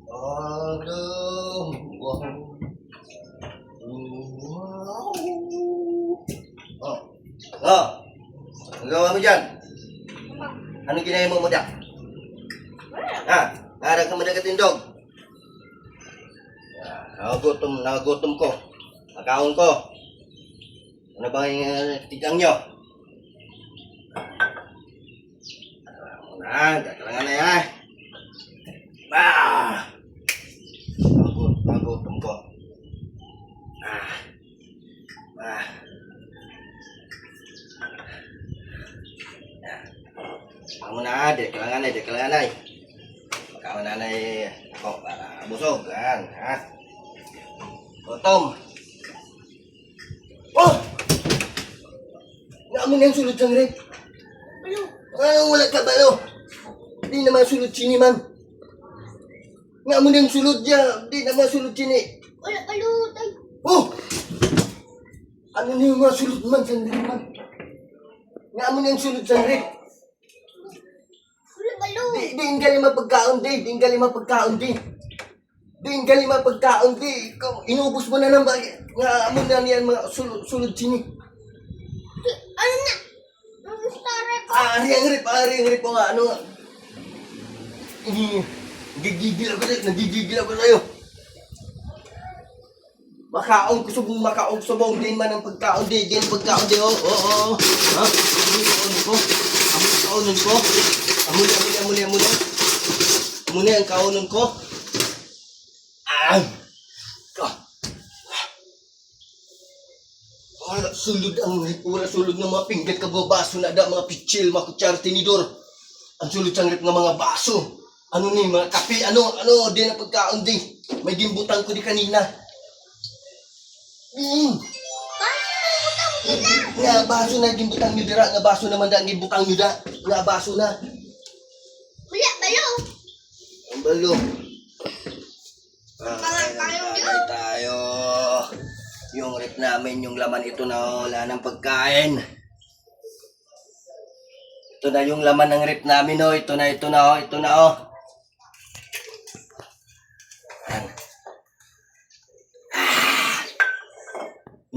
Aduh, wow. Wow. Oh, oh, ang gawa mo dyan? Anong ginaya mo dyan? Ha? Narag naman na katindog. Nagutom ko. Nakaon ko. Ano ba yung tigang nyo? Kailangan na yan. Nagutom ko. Ako na, di kailangan na. Makaon na ako para busog. Yan, ha? Gutom. Oh! Nga mo na yung sulod sang rep. Ano wala ka balo? Di naman sulod sini man. Nga mo na yung sulod niya. Di naman sulod sini. Wala kalutay. Oh! Ano na yung mga sulod man sang rep man? Nga mo na yung sulod sang rep. Wala balo. Di yung galing mapagkaon di. Di yung galing mapagkaon di. Di yung galing mapagkaon di. Inubos mo na ng bagay. Nga mo na yan mga sulod sini. Ano na? Ang stare ko. Ari ang rip ko nga, ano nga. Nagigigil ako sa'yo. Makaon ko subong din man ang pagkaon din pagkaon din, oo. Ha? Amuli ang kaunon ko. Amuli ang kaunon ko. Wala sulod ng mga pinggan kababaso na ada mga pitsil, mga kutsara, tinidor. Ang sulod sang rip ng mga baso. Ano ni mga kape, ano din ang pagkaon di. May gimbutang ko di kanina. Nga baso na gimbutang nyo dira, nga baso naman da gimbutang nyo da. Nga baso na. Wala balo. Ang balo. Kain Tayo. Yung rip namin, yung laman ito na wala ng pagkain. Ito na yung laman ng rip namin, oh. Ito na, oh.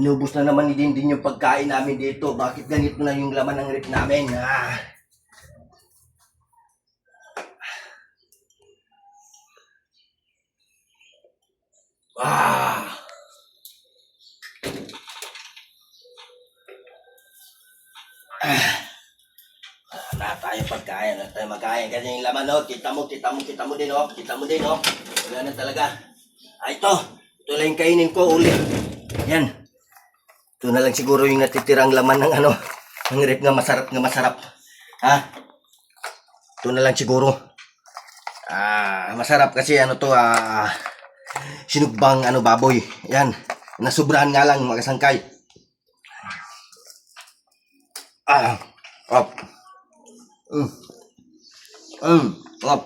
Inubos na naman ni Dindin yung pagkain namin dito. Bakit ganito na yung laman ng rip namin? Wala tayo pagkain, wala tayo magkain. Kasi yung laman, oh. Kita mo din, oh. Wala na talaga. Ito lang yung kainin ko uli. Yan. Ito na lang siguro yung natitirang laman ng ng rip nga masarap. Ha? Ito na lang siguro. Masarap kasi sinugbang baboy. Yan. Nasubrahan nga lang makasangkay. Op. Op.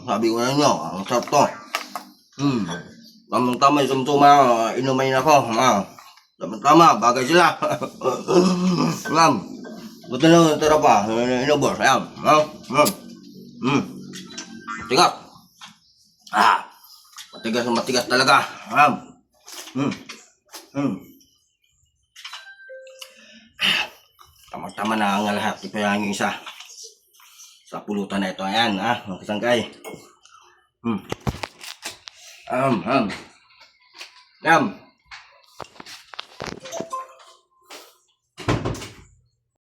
Sabi ko na nyo, ang sarap to. Tamang-tama yung sumsuma, inumayin ako. Tama, bagay sila. Buto na tara pa, inubos. Ayan. Matigas. Matigas talaga. Tama-tama na ang lahat. Ipayan yung isa. Sa pulutan na ito. Ayan, mga kasangkay. Yum.